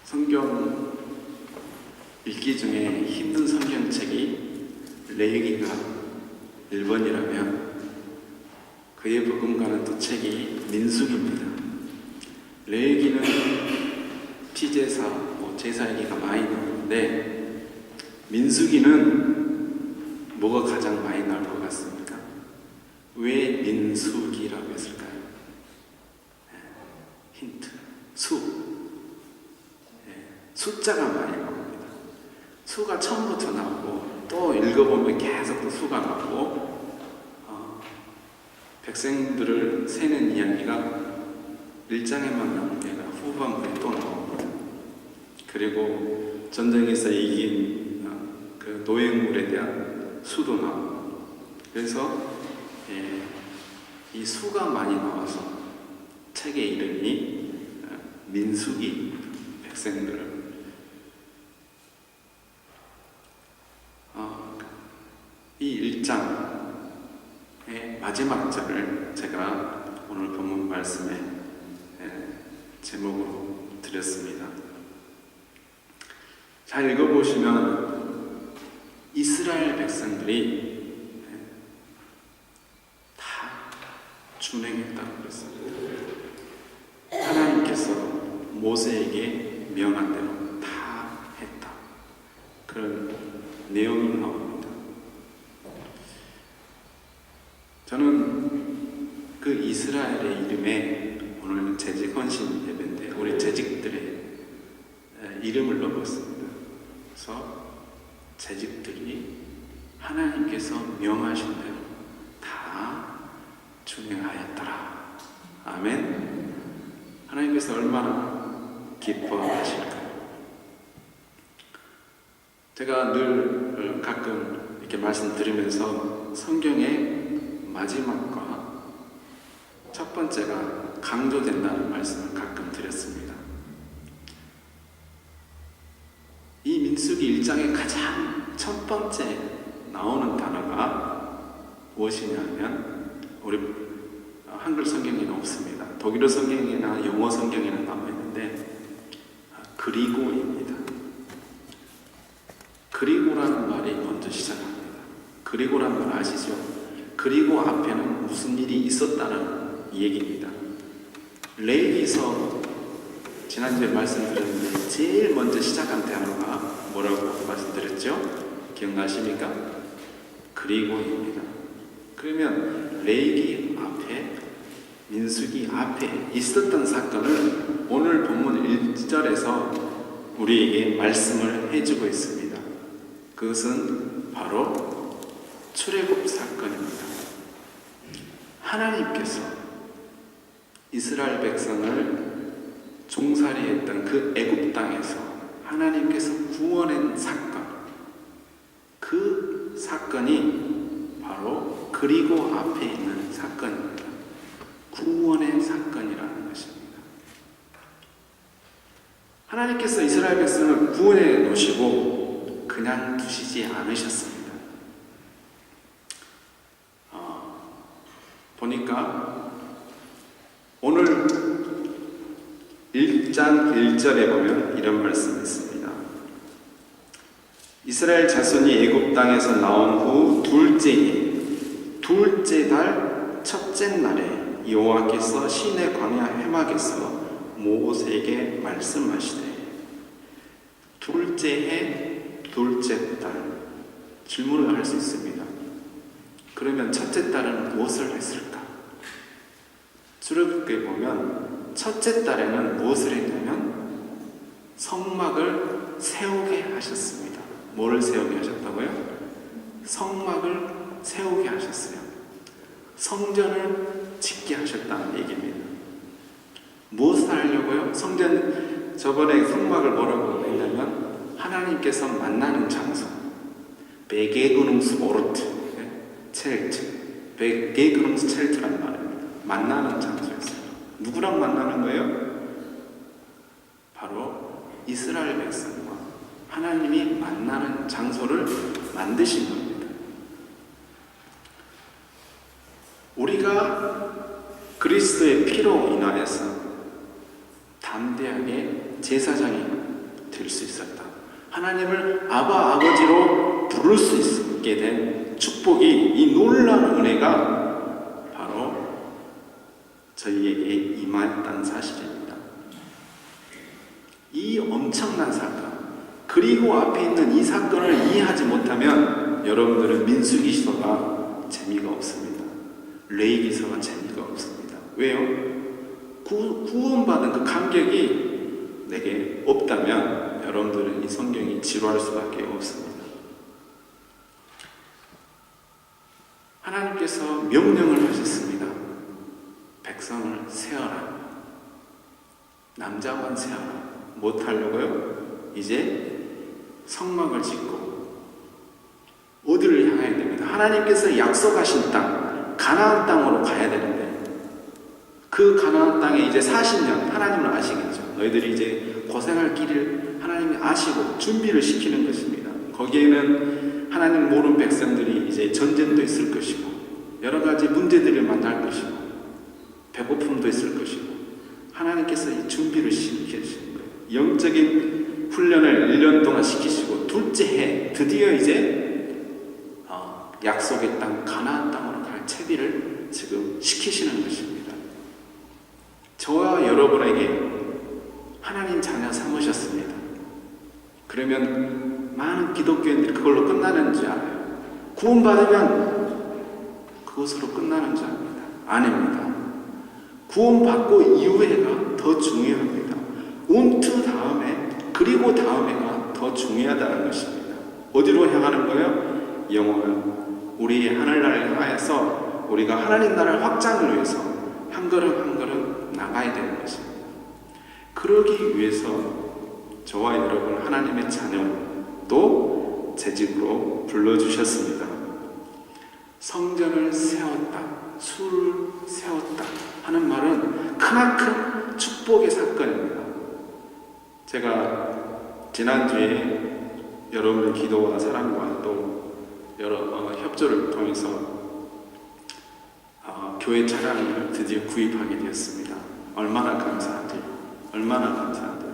성경 읽기 중에 힘든 성경책이 레위기가 1번이라면 그의 복음과는 또 책이 민수기입니다. 레위기는 피제사, 제사 얘기가 많이 나오는데 민수기는 뭐가 가장 많이 나올 것 같습니까? 왜 민수기라고 했을까요? 힌트, 숫자가 많이 나옵니다. 수가 처음부터 나오고 또 읽어보면 계속 또 수가 나오고 백성들을 세는 이야기가 1장에만 나오는 게 아니라 후반부에 또 나옵니다. 그리고 전쟁에서 이긴 그 노획물에 대한 수도 나오고, 그래서 이 수가 많이 나와서 책의 이름이 민수기, 백성들을 이 1장의 마지막 절을 제가 오늘 본문 말씀에 제목으로 드렸습니다. 잘 읽어보시면 이스라엘 백성들이 다 준행했다고 그랬습니다. 하나님께서 모세에게 명한 대로 다 했다. 그런 내용이 나옵니다. 저는 그 이스라엘의 이름에 오늘 재직 헌신 예배인데 우리 재직들의 이름을 넣었습니다. 그래서 재직들이 하나님께서 명하신 대로 다 준행하였더라. 아멘. 하나님께서 얼마나 기뻐하실까요? 제가 늘 가끔 이렇게 말씀드리면서 성경의 마지막과 첫 번째가 강조된다는 말씀을 가끔 드렸습니다. 이 민수기 1장의 가장 첫 번째 나오는 단어가 무엇이냐면 우리 한글 성경에는 없습니다. 독일어 성경이나 영어 성경에는 나와 있는데 그리고입니다. 그리고라는 말이 먼저 시작합니다. 그리고라는 말 아시죠? 그리고 앞에는 무슨 일이 있었다는 얘기입니다. 레위기서 지난주에 말씀드렸는데 제일 먼저 시작한 단어가 뭐라고 말씀드렸죠? 기억나십니까? 그리고입니다. 그러면 레위기 앞에, 민수기 앞에 있었던 사건을 오늘 본문 1절에서 우리에게 말씀을 해주고 있습니다. 그것은 바로 출애굽 사건입니다. 하나님께서 이스라엘 백성을 종살이했던 그 애굽 땅에서 하나님께서 구원한 사건, 그 사건이 바로 그리고 앞에 있는 사건입니다. 구원의 사건이라는 것입니다. 하나님께서 이스라엘 백성을 구원해 놓으시고 그냥 두시지 않으셨습니다. 보니까 오늘 1장 1절에 보면 이런 말씀이 있습니다. 이스라엘 자손이 애굽 땅에서 나온 후 둘째 달 첫째 날에 여호와께서 시내 광야 회막에서 모세에게 말씀하시되, 둘째 해 둘째 달, 질문을 할 수 있습니다. 그러면 첫째 달은 무엇을 했을까? 출애굽기에 보면 첫째 달에는 무엇을 했냐면 성막을 세우게 하셨습니다. 뭐를 세우게 하셨다고요? 성막을 세우게 하셨어요. 성전을 짓게 하셨다는 얘기입니다. 무엇을 하려고요? 성전, 저번에 성막을 뭐라고 했냐면 하나님께서 만나는 장소, 베게그농스오르트 첼트, 베게그농스첼트란 말입니다. 만나는 장소였어요. 누구랑 만나는 거예요? 바로 이스라엘 백성과 하나님이 만나는 장소를 만드신 겁니다. 우리가 그리스도의 피로 인하여서 담대하게 제사장이 될 수 있었다. 하나님을 아바 아버지로 부를 수 있게 된 축복이, 이 놀라운 은혜가 바로 저희에게 임했다는 사실입니다. 이 엄청난 사건, 그리고 앞에 있는 이 사건을 이해하지 못하면 여러분들은 민수기서가 재미가 없습니다. 레위기서가 재미가 없습니다. 왜요? 구원받은 그 감격이 내게 없다면 여러분들은 이 성경이 지루할 수밖에 없습니다. 하나님께서 명령을 하셨습니다. 백성을 세어라. 남자만 세어라. 못하려고요? 이제 성막을 짓고 어디를 향해야 됩니다. 하나님께서 약속하신 땅, 가나안 땅으로 가야 되는데, 그 가나안 땅에 이제 40년, 하나님은 아시겠죠. 너희들이 이제 고생할 길을 하나님이 아시고 준비를 시키는 것입니다. 거기에는 하나님 모르는 백성들이 이제 전쟁도 있을 것이고, 여러 가지 문제들을 만날 것이고, 배고픔도 있을 것이고, 하나님께서 이 준비를 시키시는 거예요. 영적인 훈련을 1년 동안 시키시고, 둘째 해 드디어 이제 약속의 땅 가나안 땅으로 갈 채비를 지금 시키시는 것입니다. 저와 여러분에게 하나님 자녀 삼으셨습니다. 그러면 많은 기독교인들이 그걸로 끝나는 줄 알아요. 구원받으면 그것으로 끝나는 줄 압니다. 아닙니다. 구원받고 이후에가 더 중요합니다. 온투 다음에, 그리고 다음에가 더 중요하다는 것입니다. 어디로 향하는 거예요? 영원한 우리의 하늘나라를 향하여서 우리가 하나님 나라를 확장을 위해서 한 걸음 한 걸음 나가야 되는 것입니다. 그러기 위해서 저와 여러분 하나님의 자녀도 재직으로 불러주셨습니다. 성전을 세웠다, 수를 세웠다 하는 말은 크나큰 축복의 사건입니다. 제가 지난주에 여러분의 기도와 사랑과 또 여러 협조를 통해서 교회 차량을 드디어 구입하게 되었습니다. 얼마나 감사한지, 얼마나 감사한지.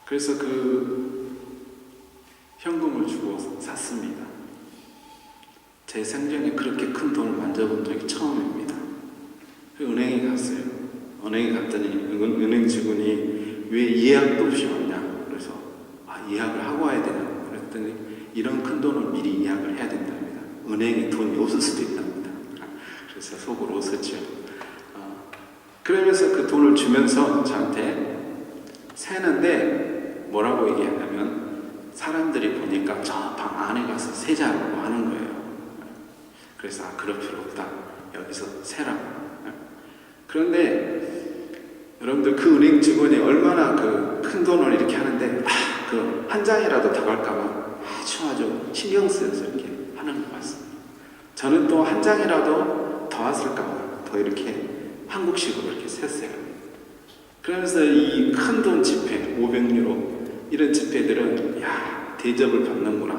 그래서 그 현금을 주고 샀습니다. 제 생전에 그렇게 큰 돈을 만져본 적이 처음입니다. 은행에 갔어요. 은행에 갔더니 은행 직원이 왜 예약도 없이 왔냐? 그래서 예약을 하고 와야 되나? 그랬더니 이런 큰 돈을 미리 예약을 해야 된답니다. 은행에 돈이 없을 수도 있답니다. 그래서 속으로 웃었죠. 그러면서 그 돈을 주면서 저한테 세는데 뭐라고 얘기하냐면, 사람들이 보니까 저 방 안에 가서 세자라고 하는 거예요. 그래서 그럴 필요 없다. 여기서 세라. 그런데 여러분들 그 은행 직원이 얼마나 그 큰 돈을 이렇게 하는데 그 한 장이라도 더 갈까봐 아주 신경 쓰여서 이렇게 하는 것 같습니다. 저는 또 한 장이라도 더 왔을까봐 더 이렇게 한국식으로 이렇게 셌어요. 그러면서 이 큰 돈 지폐 500유로 이런 지폐들은 대접을 받는구나,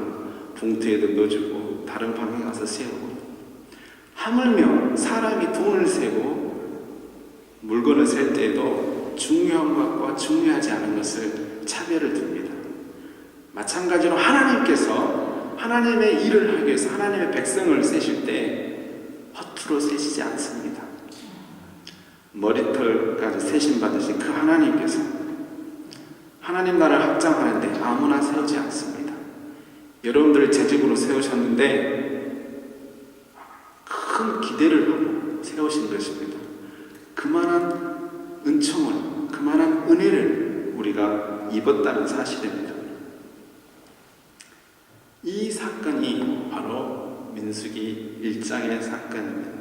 봉투에도 넣어주고 다른 방에 가서 세우고, 하물며 사람이 돈을 세고 물건을 셀 때에도 중요한 것과 중요하지 않은 것을 차별을 둡니다. 마찬가지로 하나님께서 하나님의 일을 하기 위해서 하나님의 백성을 세실 때 허투루 세시지 않습니다. 머리털까지 세심받으신 그 하나님께서 하나님 나라를 확장하는데 아무나 세우지 않습니다. 여러분들을 재직으로 세우셨는데 큰 기대를 하고 세우신 것입니다. 그만한 은총을, 그만한 은혜를 우리가 입었다는 사실입니다. 이 사건이 바로 민수기 1장의 사건입니다.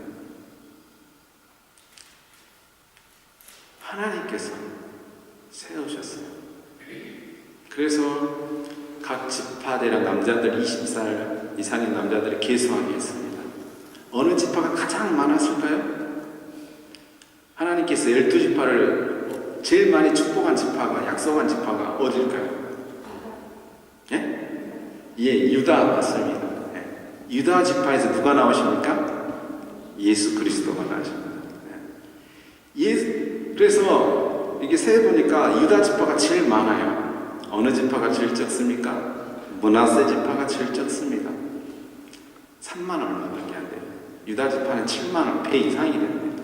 하나님께서 세우셨어요. 그래서 각 지파대랑 남자들 20살 이상의 남자들을 계수하게 했습니다. 어느 지파가 가장 많았을까요? 하나님께서 12지파를 제일 많이 축복한 지파가, 약속한 지파가 어딜까요? 유다 맞습니다. 유다 지파에서 누가 나오십니까? 예수 그리스도가 나오십니다. 그래서 이게 세보니까 유다 지파가 제일 많아요. 어느 지파가 제일 적습니까? 므낫세 지파가 제일 적습니다. 3만 얼마밖에 안 돼요. 유다 지파는 7만 배 이상이 됩니다.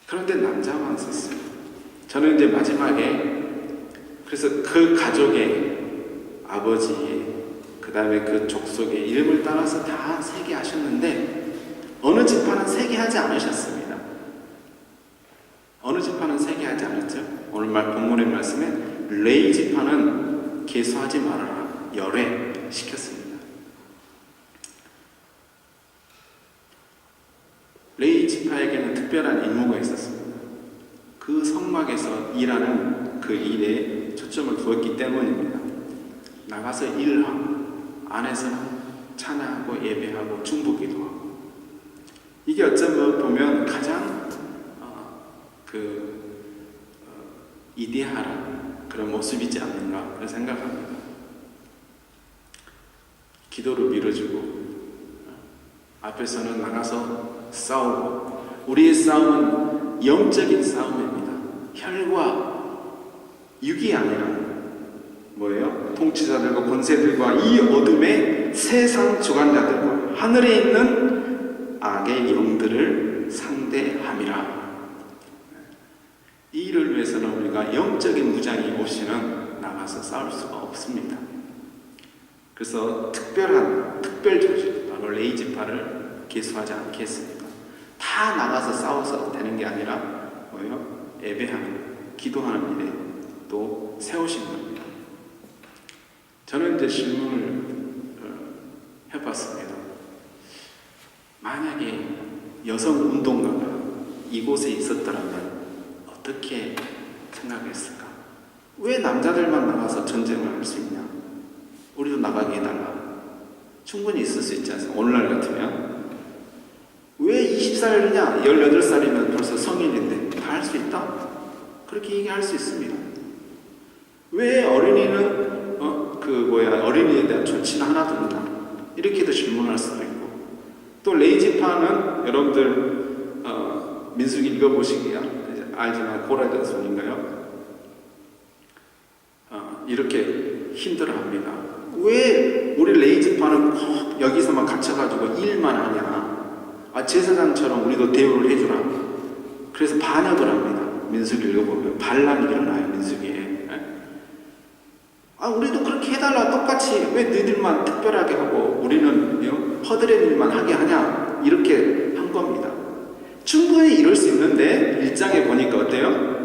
그런데 남자만 썼어요. 저는 이제 마지막에 그래서 그 가족의 아버지, 그 다음에 그 족속의 이름을 따라서 다 세게 하셨는데 어느 지파는 세게 하지 않으셨습니다. 어느 지파는 세게 하지 않았죠? 오늘 본문의 말씀에 레위 지파는 계수하지 말아라, 열외시켰습니다. 레위 지파에게는 특별한 임무가 있었습니다. 그 성막에서 일하는 그 일에 초점을 두었기 때문입니다. 나가서 일하고 안에서는 찬양하고 예배하고 중보기도하고, 이게 어쩌면 보면 가장 이데아한 그런 모습이지 않는가 그런 생각합니다. 기도를 밀어주고 앞에서는 나가서 싸우고, 우리의 싸움은 영적인 싸움입니다. 혈과 육이 아니라 뭐예요? 통치자들과 권세들과 이 어둠의 세상 주관자들과 하늘에 있는 악의 영들을 상대함이라. 이 일을 위해서는 우리가 영적인 무장이 없이는 나가서 싸울 수가 없습니다. 그래서 특별 조직, 바로 레위 지파를 계수하지 않겠습니다. 다 나가서 싸워서 되는 게 아니라 뭐예요? 예배하는, 기도하는 일에 또 세우신 겁니다. 저는 이제 질문을 해봤습니다. 만약에 여성 운동가가 이곳에 있었더라면 어떻게 생각했을까? 왜 남자들만 나가서 전쟁을 할 수 있냐? 우리도 나가게 해달라. 충분히 있을 수 있지 않습니까? 오늘날 같으면. 왜 20살이냐? 18살이면 벌써 성인인데 다 할 수 있다? 그렇게 얘기할 수 있습니다. 왜 어린이는 어린이에 대한 조치는 하나도 없나? 이렇게도 질문할 수도 있고, 또 레위 지파는 여러분들 민수기 읽어보시기야 알지만 고라자 손인가요? 이렇게 힘들어합니다. 왜 우리 레위 지파는 꼭 여기서만 갇혀가지고 일만 하냐? 제사장처럼 우리도 대우를 해주라. 그래서 반역을 합니다. 민수기 읽어보면 반란이 일어나요. 민수기에. 우리도 그렇게 해달라. 똑같이. 왜 너희들만 특별하게 하고 우리는 허드렛 일만 하게 하냐? 이렇게 한 겁니다. 충분히 이럴 수 있는데 1장에 보니까 어때요?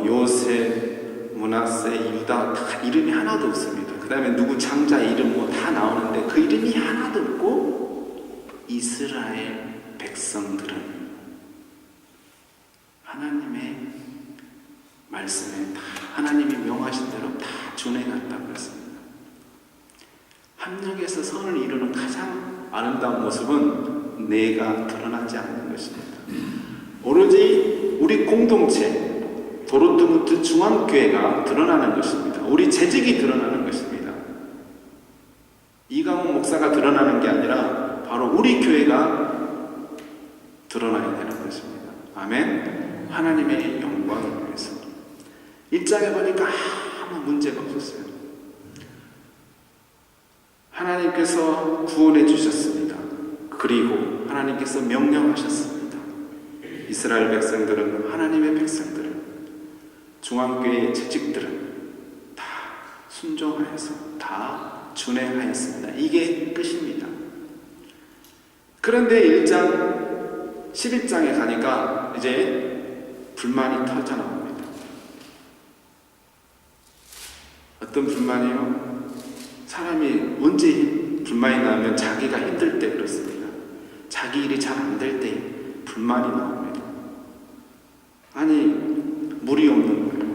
요셉, 므낫세, 유다 다 이름이 하나도 없습니다. 그 다음에 누구 장자 이름 다 나오는데 그 이름이 하나도 없고, 이스라엘 백성들은 하나님의 말씀에 다 하나님이 명하신 대로 다 준행한다고 했습니다. 합력해서 선을 이루는 가장 아름다운 모습은 내가 드러나지 않는 것입니다. 오로지 우리 공동체 도로트무트 중앙교회가 드러나는 것입니다. 우리 재직이 드러나는 것입니다. 이강훈 목사가 드러나는 게 아니라 바로 우리 교회가 드러나야 되는 것입니다. 아멘. 하나님의 영광을 위해서. 1장에 보니까 아무 문제가 없었어요. 하나님께서 구원해 주셨습니다. 그리고 하나님께서 명령하셨습니다. 이스라엘 백성들은, 하나님의 백성들은, 중앙교회의 재직들은 다 순종하여서 다 준행하였습니다. 이게 끝입니다. 그런데 1장 11장에 가니까 이제 불만이 터져나옵니다. 어떤 불만이요? 사람이 언제 불만이 나면 자기가 힘들 때 그렇습니다. 자기 일이 잘 안 될 때 불만이 나옵니다. 아니, 물이 없는 거예요.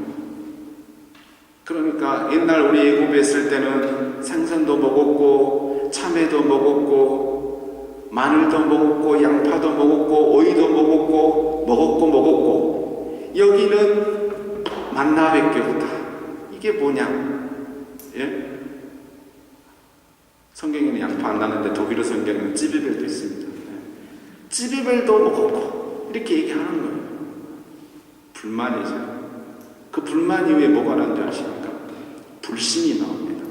그러니까 옛날 우리 애굽에 있을 때는 생선도 먹었고 참외도 먹었고 마늘도 먹었고 양파도 먹었고 오이도 먹었고 여기는 만나밖에 없다. 이게 뭐냐? 예? 성경에는 양파 안 나는데 독일어 성경에는 찌비벨도 있습니다. 찌개별도 먹었고 이렇게 얘기하는 거예요. 불만이죠. 그 불만 이후에 뭐가 나는 줄 아십니까? 불신이 나옵니다.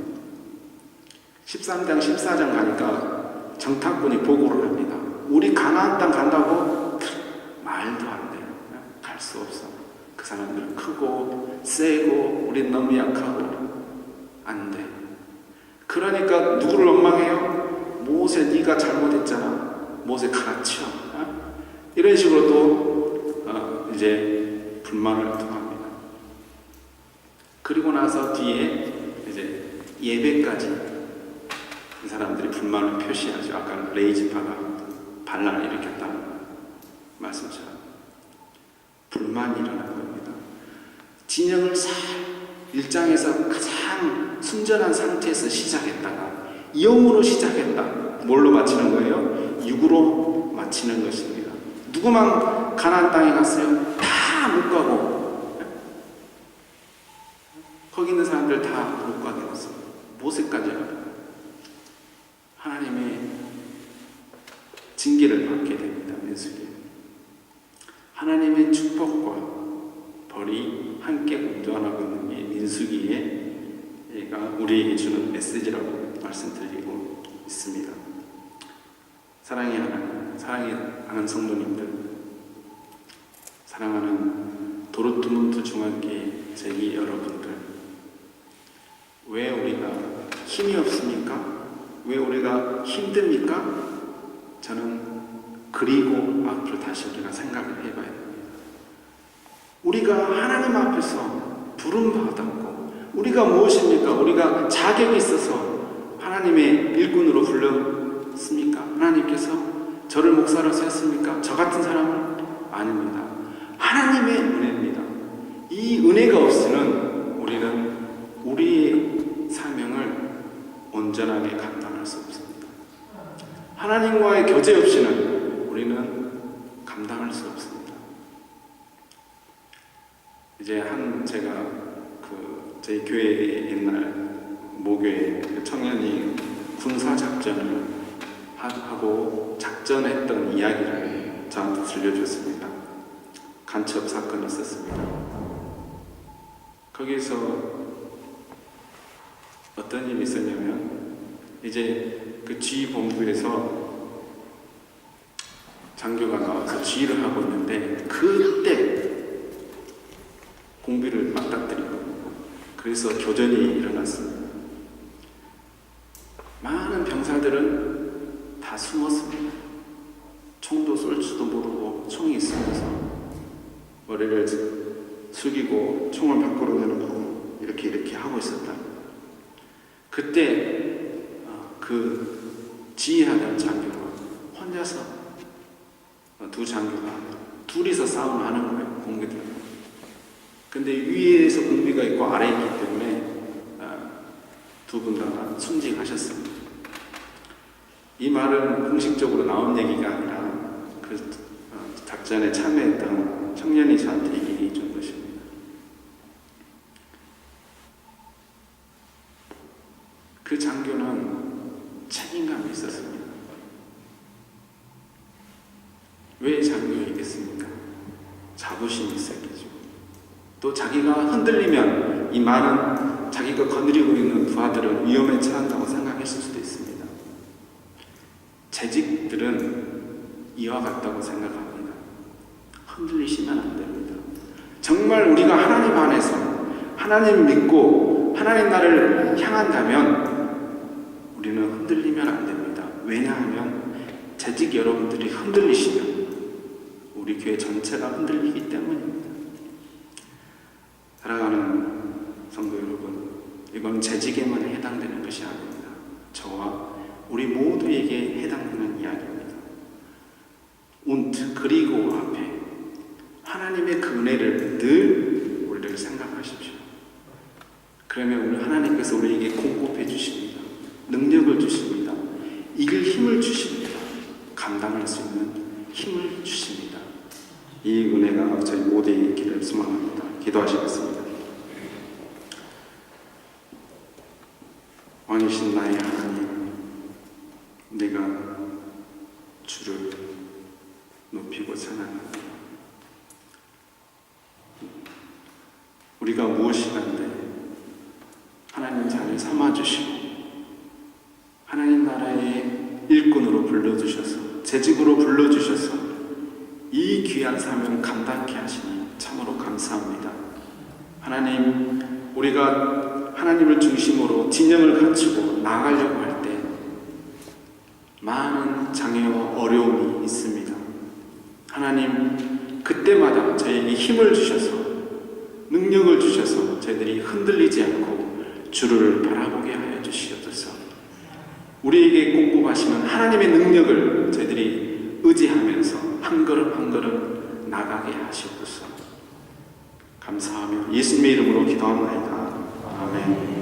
13장 14장 가니까 정탐꾼이 보고를 합니다. 우리 가나안 땅 간다고? 말도 안 돼요. 갈 수 없어. 그 사람들은 크고 세고 우린 너무 약하고 안 돼. 그러니까 누구를 원망해요? 모세 네가 잘못했잖아. 모세 갈아치워. 이런 식으로 또 이제 불만을 토합니다. 그리고 나서 뒤에 이제 예배까지 이 사람들이 불만을 표시하죠. 아까 레이지파가 반란을 일으켰다는 말씀처럼 불만이 일어난 겁니다. 진영을 잘 1장에서 가장 순전한 상태에서 시작했다가 영으로 시작했다. 뭘로 마치는 거예요? 육으로 마치는 것입니다. 누구만 가나안 땅에 갔어요? 다 못 가고 거기 있는 사람들 다 못 가게 됐어요. 모세까지라도 하나님의 징계를 받게 됩니다. 민수기. 하나님의 축복과 벌이 함께 공존하고 있는 이 민수기가 우리에게 주는 메시지라고 말씀드리고 있습니다. 사랑하는 성도님들, 사랑하는 도르트문트 중앙교회 제기 여러분들, 왜 우리가 힘이 없습니까? 왜 우리가 힘듭니까? 저는 그리고 앞으로 다시 우리가 생각을 해봐야 됩니다. 우리가 하나님 앞에서 부름받았고 우리가 무엇입니까? 우리가 자격이 있어서 하나님의 일꾼으로 불렀습니까? 하나님께서 저를 목사로 세웠습니까? 저 같은 사람은 아닙니다. 하나님의 은혜입니다. 이 은혜가 없이는 우리는 우리의 사명을 온전하게 감당할 수 없습니다. 하나님과의 교제 없이는 우리는 감당할 수 없습니다. 이제 제가 저희 교회 옛날 모교회 청년이 군사 작전을 하고 작전했던 이야기를 저한테 들려줬습니다. 간첩 사건이 있었습니다. 거기서 어떤 일이 있었냐면 이제 그 지휘본부에서 장교가 나와서 지휘를 하고 있는데 그때 공비를 맞닥뜨리고 그래서 교전이 일어났습니다. 많은 병사들은 다 숨었습니다. 총도 쏠 줄도 모르고 총이 있으면서 머리를 숙이고 총을 밖으로 내놓고 이렇게 하고 있었다. 그때 그 지휘하던 장교가 혼자서 두 장교가 둘이서 싸움을 하는 거예요. 공비들. 근데 위에서 공비가 있고 아래에 있기 때문에 두 분 다 순직하셨습니다. 이 말은 공식적으로 나온 얘기가 아니라 그 작전에 참여했던 청년이 저한테 얘기해 준 것입니다. 그 장교는 책임감이 있었습니다. 왜 장교이겠습니까? 자부심이 있었겠죠. 또 자기가 흔들리면 이 많은 자기가 거느리고 있는 부하들은 위험에 처한다고 생각했을 수도 있습니다. 재직들은 이와 같다고 생각합니다. 흔들리시면 안 됩니다. 정말 우리가 하나님 안에서 하나님 믿고 하나님 나를 향한다면 우리는 흔들리면 안 됩니다. 왜냐하면 재직 여러분들이 흔들리시면 우리 교회 전체가 흔들리기 때문입니다. 사랑하는 성도 여러분, 이건 재직에만 해당되는 것이 아닙니다. 저와 우리 모두에게 해당되는 이야기입니다. 그리고 앞에 하나님의 그 은혜를 늘 우리를 생각하십시오. 그러면 우리 하나님께서 우리에게 공급해 주십니다. 능력을 주십니다. 이길 힘을 주십니다. 감당할 수 있는 힘을 주십니다. 이 은혜가 저희 모두에게 있기를 소망합니다. 기도하시겠습니다. 왕이신 나의 하나님, 내가 주를 높이고 찬양합니다. 우리가 무엇이간데 하나님 자녀 삼아주시고 하나님 나라의 일꾼으로 불러주셔서 재직으로 불러주셔서 이 귀한 사명 감당케 하시니 참으로 감사합니다. 하나님, 우리가 하나님을 중심으로 진영을 갖추고 나아가려고 할 때 많은 장애와 어려움이 있습니다. 하나님, 그때마다 저희에게 힘을 주셔서 능력을 주셔서 저희들이 흔들리지 않고 주를 바라보게 하여 주시옵소서. 우리에게 공급하시는 하나님의 능력을 저희들이 의지하면서 한 걸음 한 걸음 나가게 하시옵소서. 감사하며 예수님의 이름으로 기도합니다. 아멘.